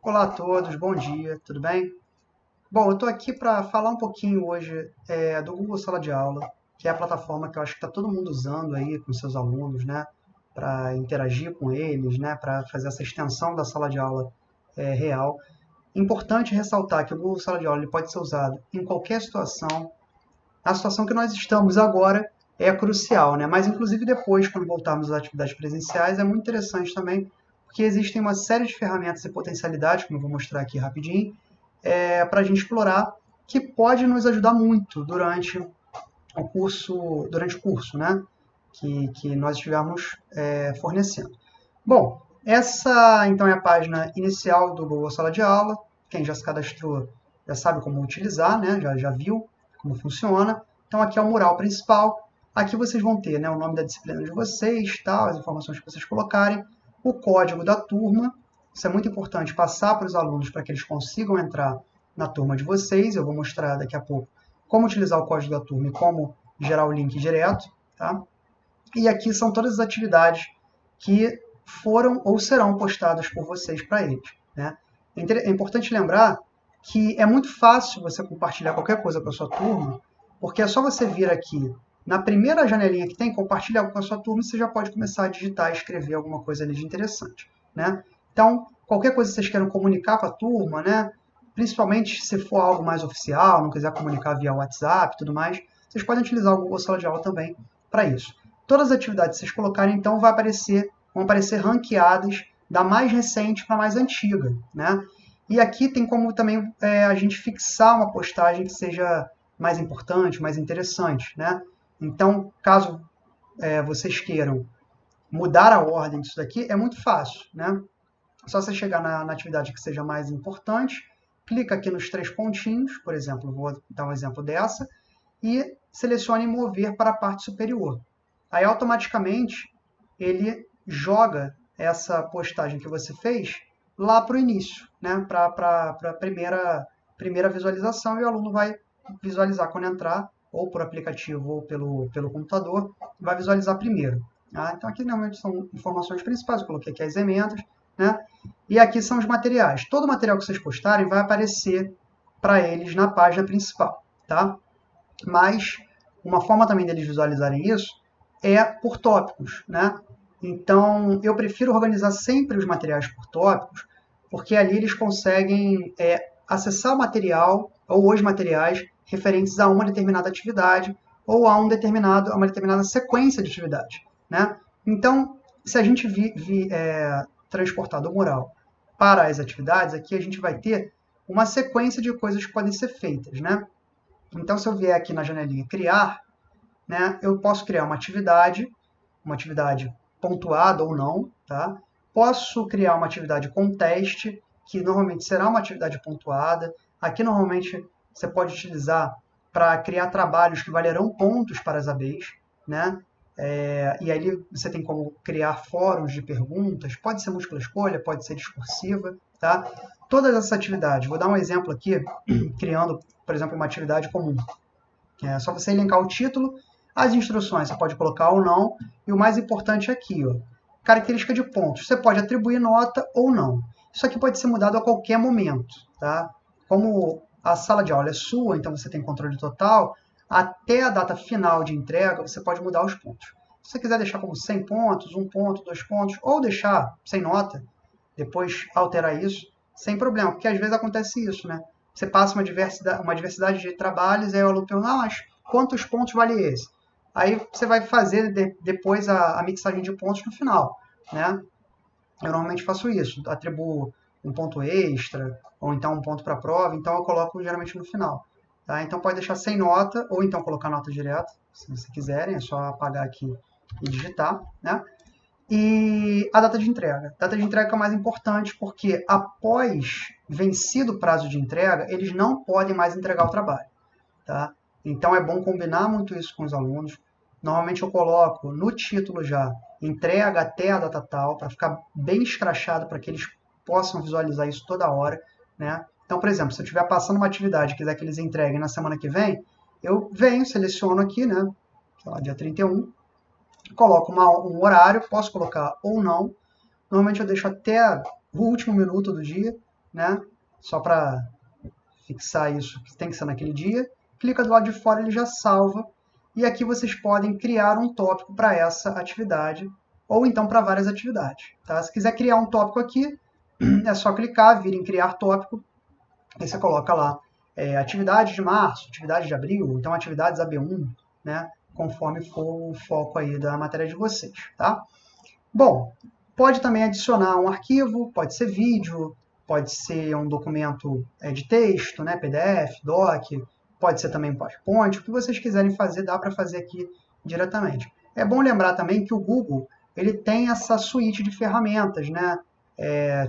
Olá a todos, bom dia, tudo bem? Bom, eu estou aqui para falar um pouquinho hoje do Google Sala de Aula, que é a plataforma que eu acho que está todo mundo usando aí com seus alunos, né? Para interagir com eles, né? Para fazer essa extensão da sala de aula real. Importante ressaltar que o Google Sala de Aula ele pode ser usado em qualquer situação. A situação que nós estamos agora é crucial, né? Mas inclusive depois, quando voltarmos às atividades presenciais, é muito interessante também, porque existem uma série de ferramentas e potencialidades, como eu vou mostrar aqui rapidinho, para a gente explorar, que pode nos ajudar muito durante o curso, né? Que nós estivermos fornecendo. Bom, essa então é a página inicial do Google Sala de Aula. Quem já se cadastrou já sabe como utilizar, né? Já viu como funciona. Então aqui é o mural principal. Aqui vocês vão ter, né, o nome da disciplina de vocês, tal, as informações que vocês colocarem, o código da turma. Isso é muito importante passar para os alunos para que eles consigam entrar na turma de vocês. Eu vou mostrar daqui a pouco como utilizar o código da turma e como gerar o link direto. Tá? E aqui são todas as atividades que foram ou serão postadas por vocês para eles. Né? É importante lembrar que é muito fácil você compartilhar qualquer coisa com a sua turma, porque é só você vir aqui na primeira janelinha que tem, compartilhar com a sua turma, e você já pode começar a digitar e escrever alguma coisa ali de interessante. Né? Então, qualquer coisa que vocês queiram comunicar com a turma, né? Principalmente se for algo mais oficial, não quiser comunicar via WhatsApp e tudo mais, vocês podem utilizar o Google Sala de Aula também para isso. Todas as atividades que vocês colocarem, então, vão aparecer ranqueadas da mais recente para a mais antiga. Né? E aqui tem como também a gente fixar uma postagem que seja mais importante, mais interessante. Né? Então, caso vocês queiram mudar a ordem disso daqui, é muito fácil. Né? É só você chegar na atividade que seja mais importante, clica aqui nos 3 pontinhos, por exemplo, vou dar um exemplo dessa, e selecione mover para a parte superior. Aí automaticamente ele joga essa postagem que você fez lá para o início, né? Para a primeira visualização, e o aluno vai visualizar quando entrar, ou por aplicativo ou pelo computador, vai visualizar primeiro. Tá? Então aqui normalmente são informações principais, eu coloquei aqui as emendas, né? E aqui são os materiais. Todo material que vocês postarem vai aparecer para eles na página principal. Tá? Mas uma forma também deles visualizarem isso é por tópicos, né? Então, eu prefiro organizar sempre os materiais por tópicos, porque ali eles conseguem acessar o material ou os materiais referentes a uma determinada atividade ou a uma determinada sequência de atividades, né? Então, se a gente transportar do mural para as atividades, aqui a gente vai ter uma sequência de coisas que podem ser feitas, né? Então, se eu vier aqui na janelinha criar, né, eu posso criar uma atividade pontuada ou não. Tá? Posso criar uma atividade com teste, que normalmente será uma atividade pontuada. Aqui, normalmente, você pode utilizar para criar trabalhos que valerão pontos para as ABs. Né? E aí você tem como criar fóruns de perguntas, pode ser múltipla escolha, pode ser discursiva. Tá? Todas essas atividades, vou dar um exemplo aqui, criando, por exemplo, uma atividade comum. É só você elencar o título, as instruções você pode colocar ou não, e o mais importante é aqui, ó, característica de pontos. Você pode atribuir nota ou não. Isso aqui pode ser mudado a qualquer momento. Tá? Como a sala de aula é sua, então você tem controle total, até a data final de entrega você pode mudar os pontos. Se você quiser deixar como 100 pontos, 1 ponto, 2 pontos, ou deixar sem nota, depois alterar isso, sem problema, porque às vezes acontece isso, né? Você passa uma diversidade de trabalhos, aí o aluno pergunta, mas quantos pontos vale esse? Aí você vai fazer depois a mixagem de pontos no final. Né? Eu normalmente faço isso, atribuo um ponto extra, ou então um ponto para a prova, então eu coloco geralmente no final. Tá? Então pode deixar sem nota, ou então colocar nota direta, se vocês quiserem, é só apagar aqui e digitar. Né? E a data de entrega. A data de entrega é o mais importante, porque após vencido o prazo de entrega, eles não podem mais entregar o trabalho. Tá? Então é bom combinar muito isso com os alunos. Normalmente eu coloco no título já, entrega até a data tal, para ficar bem escrachado, para que eles possam visualizar isso toda hora. Né? Então, por exemplo, se eu estiver passando uma atividade e quiser que eles entreguem na semana que vem, eu venho, seleciono aqui, né, sei lá, dia 31, coloco um horário, posso colocar ou não. Normalmente eu deixo até o último minuto do dia, né? Só para fixar isso, que tem que ser naquele dia. Clica do lado de fora, ele já salva. E aqui vocês podem criar um tópico para essa atividade, ou então para várias atividades. Tá? Se quiser criar um tópico aqui, é só clicar, vir em criar tópico, e você coloca lá atividades de março, atividades de abril, então atividades AB1, né? Conforme for o foco aí da matéria de vocês, tá? Bom, pode também adicionar um arquivo, pode ser vídeo, pode ser um documento de texto, né, PDF, doc, pode ser também PowerPoint, o que vocês quiserem fazer, dá para fazer aqui diretamente. É bom lembrar também que o Google ele tem essa suíte de ferramentas, né,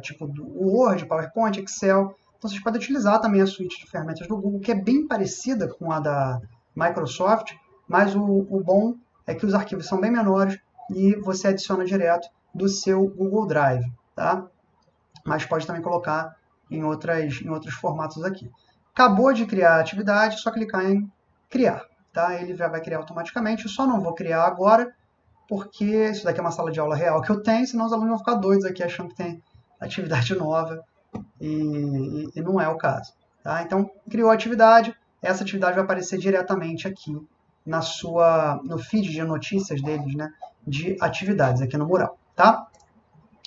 tipo o Word, PowerPoint, Excel, então vocês podem utilizar também a suíte de ferramentas do Google, que é bem parecida com a da Microsoft, mas o bom é que os arquivos são bem menores e você adiciona direto do seu Google Drive, tá? Mas pode também colocar em outros formatos aqui. Acabou de criar a atividade, é só clicar em criar, tá? Ele já vai criar automaticamente. Eu só não vou criar agora, porque isso daqui é uma sala de aula real que eu tenho, senão os alunos vão ficar doidos aqui achando que tem atividade nova e não é o caso. Tá? Então, criou a atividade, essa atividade vai aparecer diretamente aqui no feed de notícias deles, né, de atividades aqui no mural. Tá?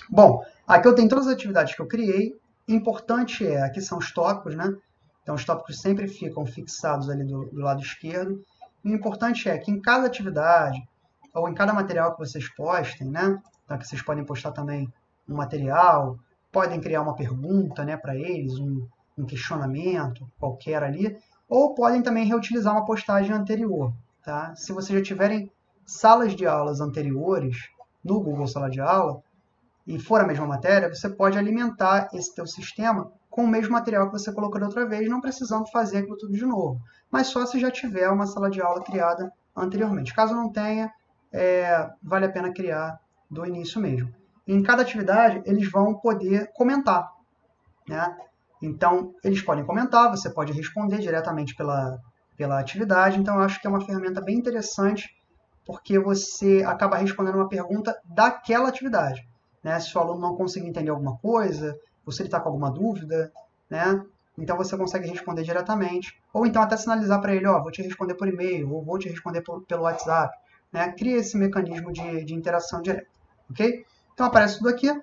Bom, aqui eu tenho todas as atividades que eu criei. Importante aqui são os tópicos, né? Então, os tópicos sempre ficam fixados ali do lado esquerdo. E o importante é que em cada atividade, ou em cada material que vocês postem, né? Então, aqui vocês podem postar também um material, podem criar uma pergunta, né, para eles, um questionamento qualquer ali, ou podem também reutilizar uma postagem anterior, tá? Se vocês já tiverem salas de aulas anteriores no Google Sala de Aula, e for a mesma matéria, você pode alimentar esse teu sistema com o mesmo material que você colocou da outra vez, não precisando fazer aquilo tudo de novo. Mas só se já tiver uma sala de aula criada anteriormente. Caso não tenha, vale a pena criar do início mesmo. Em cada atividade, eles vão poder comentar, né? Então, eles podem comentar, você pode responder diretamente pela atividade. Então, eu acho que é uma ferramenta bem interessante, porque você acaba respondendo uma pergunta daquela atividade. Né? Se o aluno não conseguir entender alguma coisa, ou se ele está com alguma dúvida, né? Então você consegue responder diretamente, ou então até sinalizar para ele, ó, vou te responder por e-mail, ou vou te responder pelo WhatsApp, né? Cria esse mecanismo de interação direta, ok? Então aparece tudo aqui.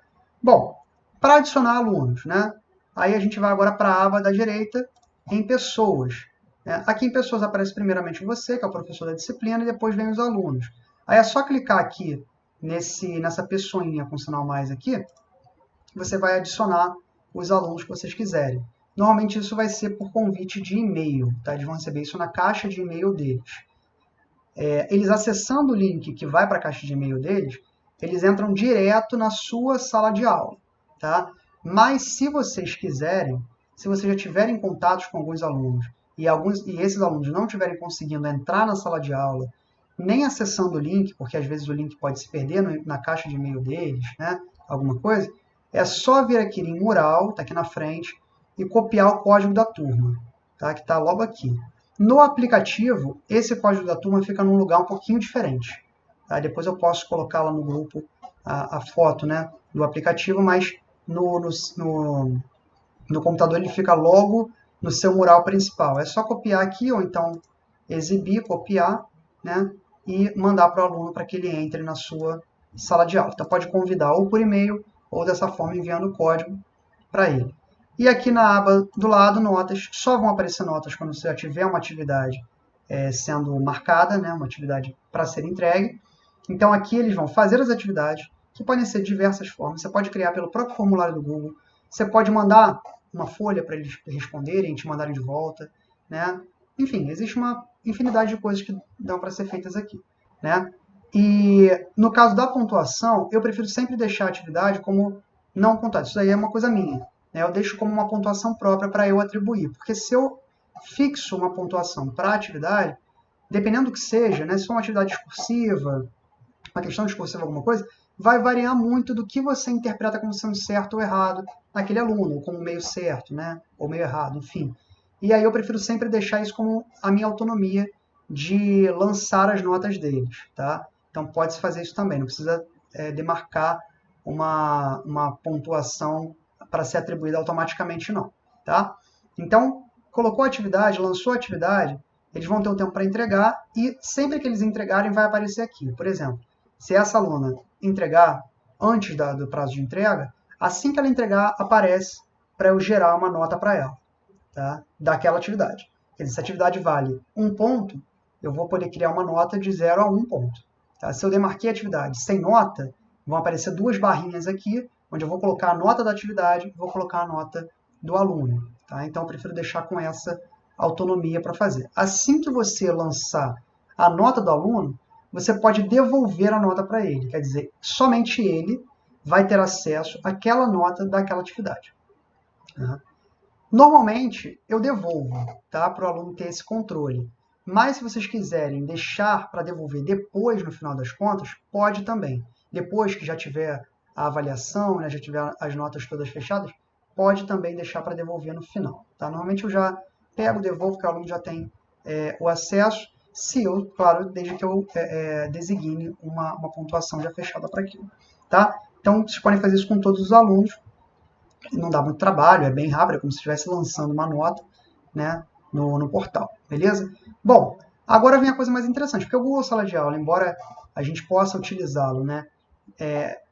Bom, para adicionar alunos, né? Aí a gente vai agora para a aba da direita, em pessoas. Aqui em pessoas aparece primeiramente você, que é o professor da disciplina, e depois vem os alunos. Aí é só clicar aqui nessa pessoinha com sinal mais aqui, você vai adicionar os alunos que vocês quiserem. Normalmente isso vai ser por convite de e-mail, tá? Eles vão receber isso na caixa de e-mail deles. Eles acessando o link que vai para a caixa de e-mail deles, eles entram direto na sua sala de aula, tá? Mas se vocês quiserem, se vocês já tiverem contatos com alguns alunos e esses alunos não estiverem conseguindo entrar na sala de aula, nem acessando o link, porque às vezes o link pode se perder na caixa de e-mail deles, né? Alguma coisa, é só vir aqui em mural, tá aqui na frente, e copiar o código da turma, tá? Que está logo aqui. No aplicativo, esse código da turma fica num lugar um pouquinho diferente. Tá? Depois eu posso colocar lá no grupo a foto, né, do aplicativo, mas no computador ele fica logo no seu mural principal. É só copiar aqui, ou então exibir, copiar, né, e mandar para o aluno para que ele entre na sua sala de aula. Então pode convidar ou por e-mail, ou dessa forma enviando o código para ele. E aqui na aba do lado, notas, só vão aparecer notas quando você já tiver uma atividade sendo marcada, né, uma atividade para ser entregue. Então aqui eles vão fazer as atividades, que podem ser de diversas formas. Você pode criar pelo próprio formulário do Google, você pode mandar uma folha para eles responderem, te mandarem de volta, né? Enfim, existe uma infinidade de coisas que dão para ser feitas aqui, né? E no caso da pontuação, eu prefiro sempre deixar a atividade como não pontuada. Isso aí é uma coisa minha, né? Eu deixo como uma pontuação própria para eu atribuir, porque se eu fixo uma pontuação para a atividade, dependendo do que seja, né? Se for uma atividade discursiva, uma questão discursiva, alguma coisa, vai variar muito do que você interpreta como sendo certo ou errado naquele aluno, ou como meio certo, né? Ou meio errado, enfim. E aí eu prefiro sempre deixar isso como a minha autonomia de lançar as notas deles, tá? Então pode-se fazer isso também, não precisa demarcar uma pontuação para ser atribuída automaticamente, não. Tá? Então, colocou a atividade, lançou a atividade, eles vão ter um tempo para entregar e sempre que eles entregarem vai aparecer aqui. Por exemplo, se essa aluna entregar antes do prazo de entrega, assim que ela entregar, aparece para eu gerar uma nota para ela, tá? Daquela atividade. Quer dizer, se a atividade vale 1 ponto, eu vou poder criar uma nota de 0 a 1 ponto. Tá? Se eu demarquei a atividade sem nota, vão aparecer 2 barrinhas aqui, onde eu vou colocar a nota da atividade e vou colocar a nota do aluno. Tá? Então, eu prefiro deixar com essa autonomia para fazer. Assim que você lançar a nota do aluno, você pode devolver a nota para ele. Quer dizer, somente ele vai ter acesso àquela nota daquela atividade. Tá? Normalmente, eu devolvo, tá? Para o aluno ter esse controle. Mas se vocês quiserem deixar para devolver depois, no final das contas, pode também. Depois que já tiver a avaliação, né, já tiver as notas todas fechadas, pode também deixar para devolver no final. Tá? Normalmente eu já pego, devolvo, porque o aluno já tem o acesso, se eu, claro, desde que eu designe uma pontuação já fechada para aquilo. Tá? Então, vocês podem fazer isso com todos os alunos. Não dá muito trabalho, é bem rápido, é como se estivesse lançando uma nota, né, no portal, beleza? Bom, agora vem a coisa mais interessante, porque o Google Sala de Aula, embora a gente possa utilizá-lo, né,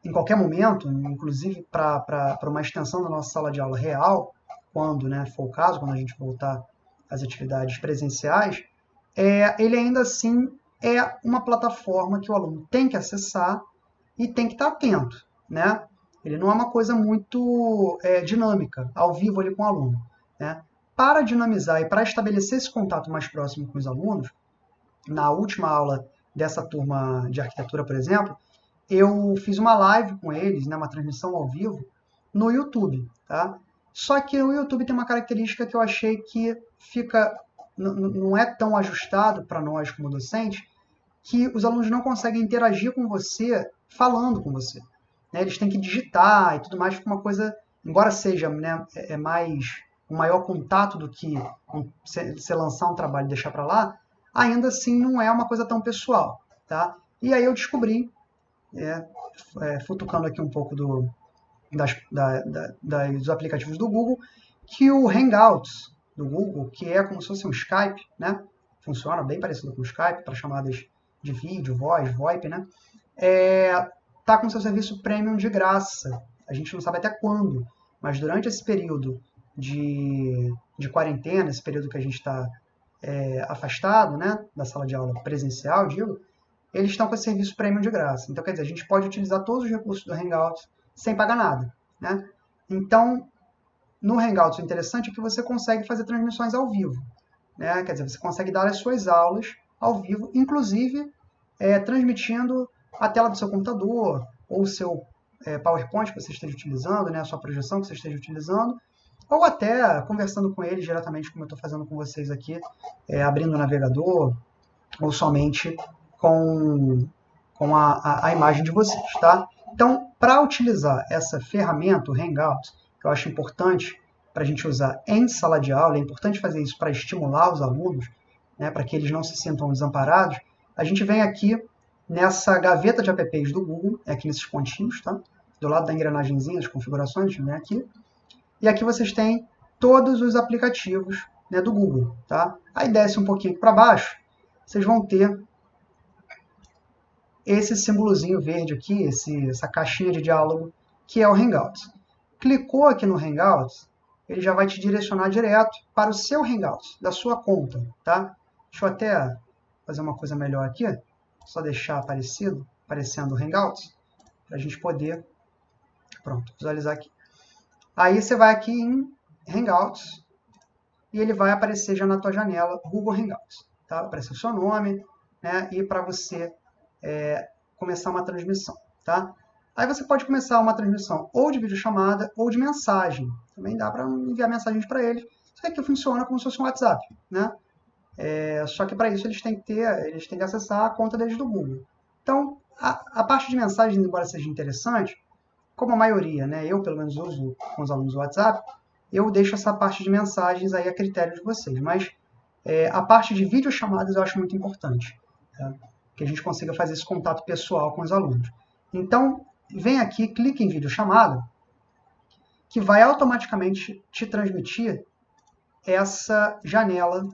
em qualquer momento, inclusive para uma extensão da nossa sala de aula real, quando, né, for o caso, quando a gente voltar às atividades presenciais, ele ainda assim é uma plataforma que o aluno tem que acessar e tem que estar atento, né? Ele não é uma coisa muito dinâmica, ao vivo ali com o aluno. Né? Para dinamizar e para estabelecer esse contato mais próximo com os alunos, na última aula dessa turma de arquitetura, por exemplo, eu fiz uma live com eles, né, uma transmissão ao vivo, no YouTube. Tá? Só que o YouTube tem uma característica que eu achei que não é tão ajustado para nós como docentes, que os alunos não conseguem interagir com você falando com você. Né? Eles têm que digitar e tudo mais, fica uma coisa, embora seja, né, mais um maior contato do que você lançar um trabalho e deixar para lá, ainda assim não é uma coisa tão pessoal. Tá? E aí eu descobri, futucando aqui um pouco dos aplicativos do Google, que o Hangouts do Google, que é como se fosse um Skype, né? Funciona bem parecido com o Skype para chamadas de vídeo, voz, VoIP, né? Tá com seu serviço premium de graça. A gente não sabe até quando, mas durante esse período de quarentena, esse período que a gente está afastado, né, da sala de aula presencial, digo, eles estão com esse serviço premium de graça. Então, quer dizer, a gente pode utilizar todos os recursos do Hangouts sem pagar nada. Né? Então, no Hangouts, o interessante é que você consegue fazer transmissões ao vivo. Né? Quer dizer, você consegue dar as suas aulas ao vivo, inclusive transmitindo a tela do seu computador, ou o seu PowerPoint que você esteja utilizando, né, a sua projeção que você esteja utilizando, ou até conversando com eles diretamente, como eu estou fazendo com vocês aqui, abrindo o navegador, ou somente com a imagem de vocês. Tá? Então, para utilizar essa ferramenta, o Hangout, que eu acho importante para a gente usar em sala de aula, é importante fazer isso para estimular os alunos, né, para que eles não se sintam desamparados, a gente vem aqui nessa gaveta de apps do Google, aqui nesses pontinhos, tá? Do lado da engrenagemzinha, as configurações, a gente vem aqui. E aqui vocês têm todos os aplicativos, né, do Google. Tá? Aí desce um pouquinho para baixo, vocês vão ter esse símbolozinho verde aqui, essa caixinha de diálogo, que é o Hangouts. Clicou aqui no Hangouts, ele já vai te direcionar direto para o seu Hangouts, da sua conta. Tá? Deixa eu até fazer uma coisa melhor aqui. Só deixar aparecendo o Hangouts, para a gente poder, visualizar aqui. Aí você vai aqui em Hangouts, e ele vai aparecer já na tua janela Google Hangouts. Tá? Vai aparecer o seu nome, né? E para você começar uma transmissão. Tá? Aí você pode começar uma transmissão ou de videochamada ou de mensagem. Também dá para enviar mensagens para eles. Isso aqui funciona como se fosse um WhatsApp. Né? Só que para isso eles têm que acessar a conta deles do Google. Então, a parte de mensagens, embora seja interessante, como a maioria, né, eu pelo menos uso com os alunos do WhatsApp, eu deixo essa parte de mensagens aí a critério de vocês. Mas a parte de videochamadas eu acho muito importante, tá? Que a gente consiga fazer esse contato pessoal com os alunos. Então, vem aqui, clique em videochamada, que vai automaticamente te transmitir essa janela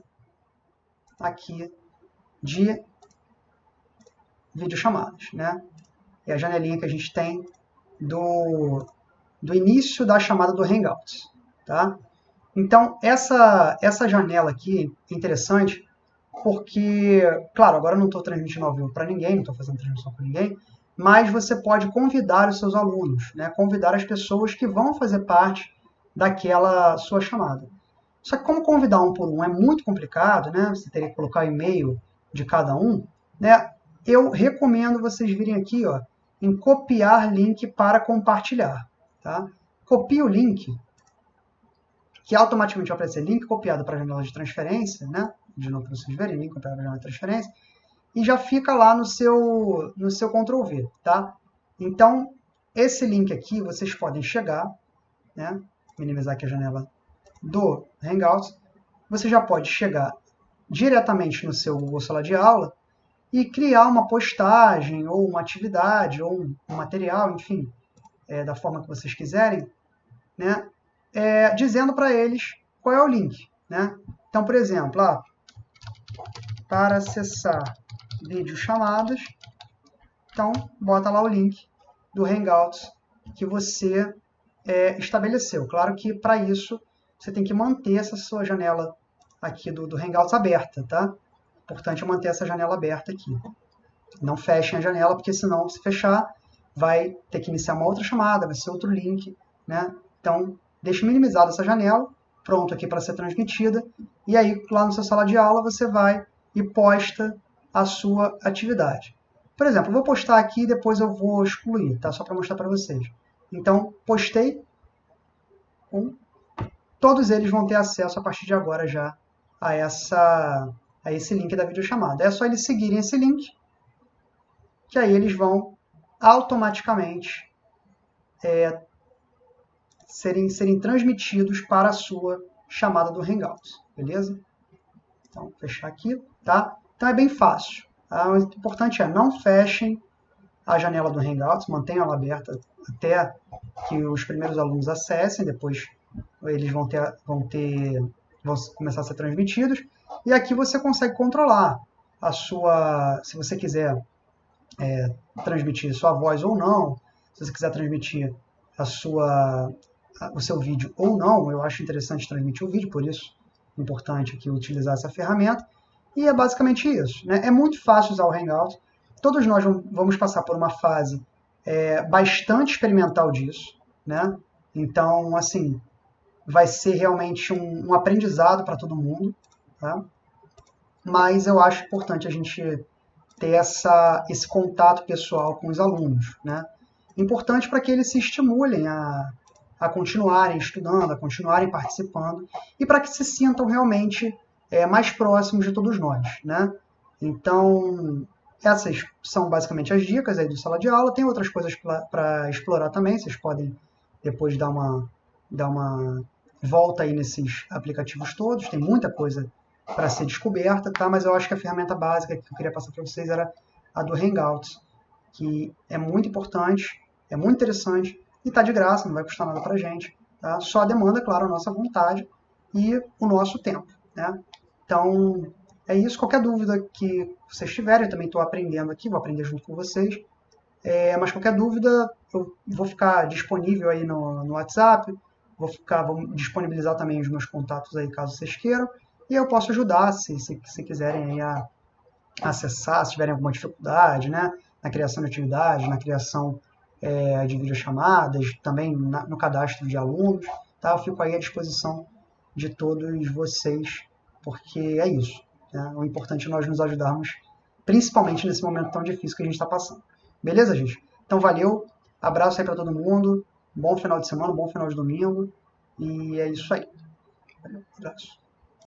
aqui de videochamadas, né? É a janelinha que a gente tem do início da chamada do Hangouts, tá? Então, essa janela aqui é interessante porque, claro, agora eu não estou transmitindo ao vivo para ninguém, não estou fazendo transmissão para ninguém, mas você pode convidar os seus alunos, né? Convidar as pessoas que vão fazer parte daquela sua chamada. Só que como convidar um por um é muito complicado, né? Você teria que colocar o e-mail de cada um, né? Eu recomendo vocês virem aqui, ó, em copiar link para compartilhar, tá? Copie o link, que automaticamente vai aparecer link copiado para a janela de transferência, né? De novo para vocês verem, link copiado para a janela de transferência, e já fica lá no seu Ctrl+V, tá? Então, esse link aqui, vocês podem chegar, né? Minimizar aqui a janela do Hangouts, você já pode chegar diretamente no seu Google Sala de Aula e criar uma postagem, ou uma atividade, ou um material, enfim, da forma que vocês quiserem, né? Dizendo para eles qual é o link, né? Então, por exemplo, para acessar videochamadas, então bota lá o link do Hangouts que você estabeleceu. Claro que para isso você tem que manter essa sua janela aqui do Hangouts aberta, tá? Importante é manter essa janela aberta aqui. Não fechem a janela, porque senão, se fechar, vai ter que iniciar uma outra chamada, vai ser outro link, né? Então, deixe minimizada essa janela, pronto aqui para ser transmitida, e aí lá na sua sala de aula você vai e posta a sua atividade. Por exemplo, eu vou postar aqui e depois eu vou excluir, tá? Só para mostrar para vocês. Então, postei, todos eles vão ter acesso a partir de agora já a esse link da videochamada. É só eles seguirem esse link, que aí eles vão automaticamente serem transmitidos para a sua chamada do Hangouts, beleza? Então, vou fechar aqui, tá? Então é bem fácil. Tá? O importante é não fechem a janela do Hangouts, mantenham ela aberta até que os primeiros alunos acessem, depois eles vão começar a ser transmitidos, e aqui você consegue controlar a sua, se você quiser transmitir sua voz ou não, se você quiser transmitir o seu vídeo ou não, eu acho interessante transmitir o vídeo, por isso é importante aqui utilizar essa ferramenta, e é basicamente isso, né? É muito fácil usar o Hangout, todos nós vamos passar por uma fase bastante experimental disso, né? Então, assim, vai ser realmente um aprendizado para todo mundo, tá? Mas eu acho importante a gente ter esse contato pessoal com os alunos, né? Importante para que eles se estimulem a continuarem estudando, a continuarem participando e para que se sintam realmente mais próximos de todos nós, né? Então, essas são basicamente as dicas aí do Sala de Aula. Tem outras coisas para explorar também, vocês podem depois dar uma volta aí nesses aplicativos todos, tem muita coisa para ser descoberta, tá? Mas eu acho que a ferramenta básica que eu queria passar para vocês era a do Hangouts, que é muito importante, é muito interessante e está de graça, não vai custar nada para a gente, tá? Só demanda, claro, a nossa vontade e o nosso tempo, né? Então, é isso. Qualquer dúvida que vocês tiverem, eu também estou aprendendo aqui, vou aprender junto com vocês, mas qualquer dúvida, eu vou ficar disponível aí no WhatsApp, vou disponibilizar também os meus contatos aí, caso vocês queiram, e eu posso ajudar, se quiserem aí a acessar, se tiverem alguma dificuldade, né, na criação de atividades, na criação de videochamadas, também no cadastro de alunos, tá? Eu fico aí à disposição de todos vocês, porque é isso, né? O importante é nós nos ajudarmos, principalmente nesse momento tão difícil que a gente está passando. Beleza, gente? Então, valeu, abraço aí para todo mundo, bom final de semana, bom final de domingo, e é isso aí. Valeu, abraço.